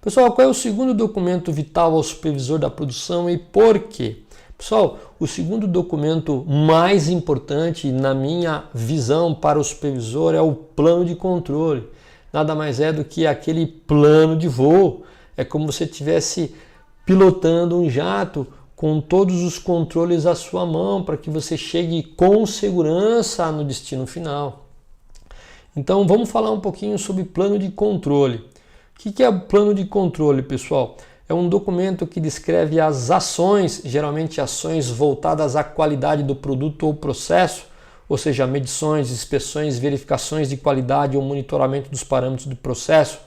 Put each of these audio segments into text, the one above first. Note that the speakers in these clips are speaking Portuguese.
Pessoal, qual é o segundo documento vital ao supervisor da produção e por quê? Pessoal, o segundo documento mais importante, na minha visão, para o supervisor é o plano de controle. Nada mais é do que aquele plano de voo. É como se você estivesse pilotando um jato com todos os controles à sua mão para que você chegue com segurança no destino final. Então vamos falar um pouquinho sobre plano de controle. O que é o plano de controle, pessoal? É um documento que descreve as ações, geralmente ações voltadas à qualidade do produto ou processo, ou seja, medições, inspeções, verificações de qualidade ou monitoramento dos parâmetros do processo,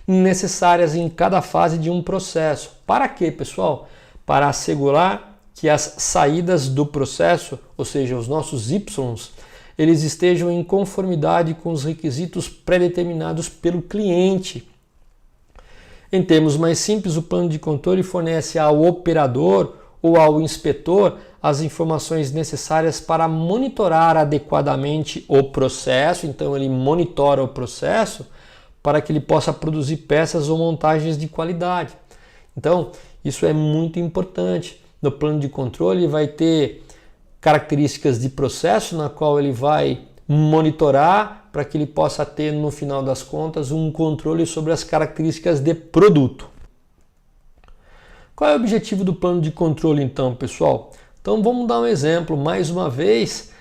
necessárias em cada fase de um processo. Para quê, pessoal? Para assegurar que as saídas do processo, ou seja, os nossos Ys, eles estejam em conformidade com os requisitos pré-determinados pelo cliente. Em termos mais simples, o plano de controle fornece ao operador ou ao inspetor as informações necessárias para monitorar adequadamente o processo. Então ele monitora o processo para que ele possa produzir peças ou montagens de qualidade. Então isso é muito importante. No plano de controle vai ter características de processo na qual ele vai monitorar para que ele possa ter, no final das contas, um controle sobre as características de produto. Qual é o objetivo do plano de controle, então, pessoal? Então vamos dar um exemplo, mais uma vez,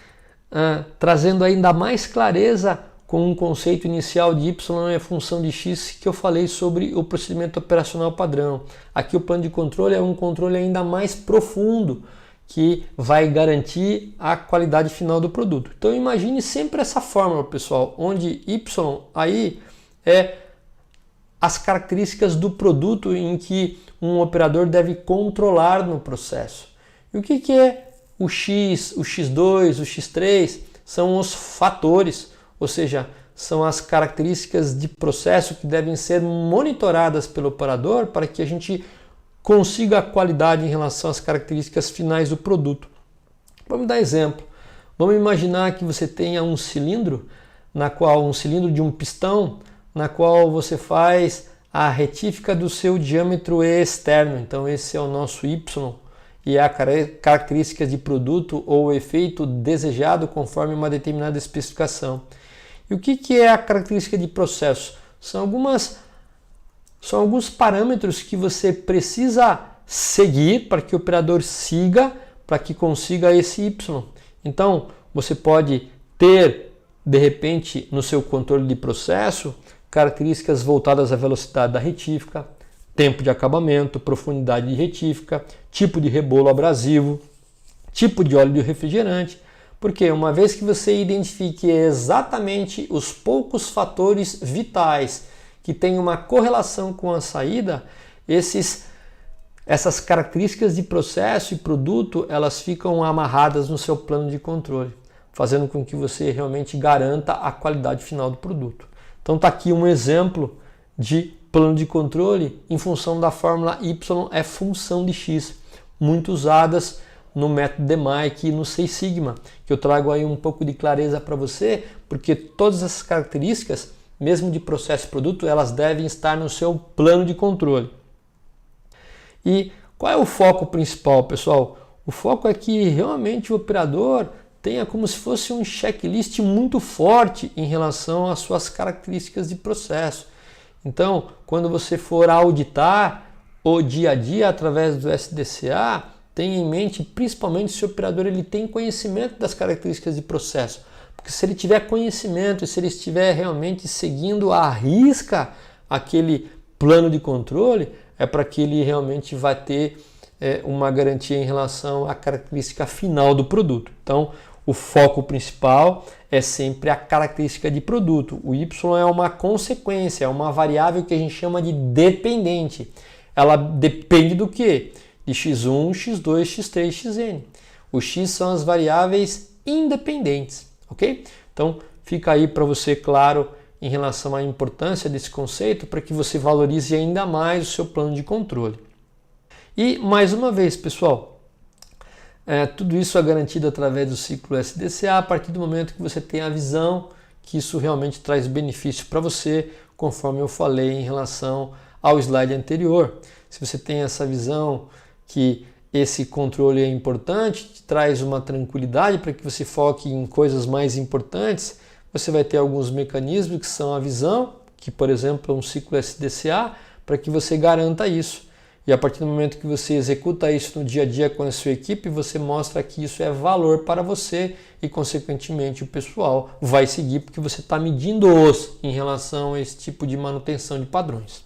trazendo ainda mais clareza com um conceito inicial de Y é função de X que eu falei sobre o procedimento operacional padrão. Aqui o plano de controle é um controle ainda mais profundo, que vai garantir a qualidade final do produto. Então imagine sempre essa fórmula, pessoal, onde Y aí é as características do produto em que um operador deve controlar no processo. E o que é o X, o X2, o X3? São os fatores, ou seja, são as características de processo que devem ser monitoradas pelo operador para que a gente consiga a qualidade em relação às características finais do produto. Vamos dar exemplo. Vamos imaginar que você tenha um cilindro, um cilindro de um pistão, na qual você faz a retífica do seu diâmetro externo. Então esse é o nosso Y e é a característica de produto ou o efeito desejado conforme uma determinada especificação. E o que é a característica de processo? São alguns parâmetros que você precisa seguir para que o operador siga, para que consiga esse Y. Então, você pode ter, de repente, no seu controle de processo, características voltadas à velocidade da retífica, tempo de acabamento, profundidade de retífica, tipo de rebolo abrasivo, tipo de óleo de refrigerante, porque uma vez que você identifique exatamente os poucos fatores vitais que tem uma correlação com a saída, essas características de processo e produto, elas ficam amarradas no seu plano de controle, fazendo com que você realmente garanta a qualidade final do produto. Então está aqui um exemplo de plano de controle em função da fórmula Y é função de X, muito usadas no método DMAIC e no Six Sigma, que eu trago aí um pouco de clareza para você, porque todas essas características, mesmo de processo e produto, elas devem estar no seu plano de controle. E qual é o foco principal, pessoal? O foco é que realmente o operador tenha como se fosse um checklist muito forte em relação às suas características de processo. Então, quando você for auditar o dia a dia através do SDCA, tenha em mente principalmente se o operador ele tem conhecimento das características de processo. Porque se ele tiver conhecimento e se ele estiver realmente seguindo à risca aquele plano de controle, é para que ele realmente vai ter uma garantia em relação à característica final do produto. Então, o foco principal é sempre a característica de produto. O Y é uma consequência, é uma variável que a gente chama de dependente. Ela depende do quê? De X1, X2, X3, Xn. O X são as variáveis independentes, ok? Então, fica aí para você claro em relação à importância desse conceito para que você valorize ainda mais o seu plano de controle. E, mais uma vez, pessoal, tudo isso é garantido através do ciclo SDCA a partir do momento que você tem a visão que isso realmente traz benefício para você, conforme eu falei em relação ao slide anterior. Se você tem essa visão que esse controle é importante, te traz uma tranquilidade para que você foque em coisas mais importantes, você vai ter alguns mecanismos que são a visão, que por exemplo é um ciclo SDCA, para que você garanta isso. E a partir do momento que você executa isso no dia a dia com a sua equipe, você mostra que isso é valor para você e consequentemente o pessoal vai seguir porque você está medindo-os em relação a esse tipo de manutenção de padrões.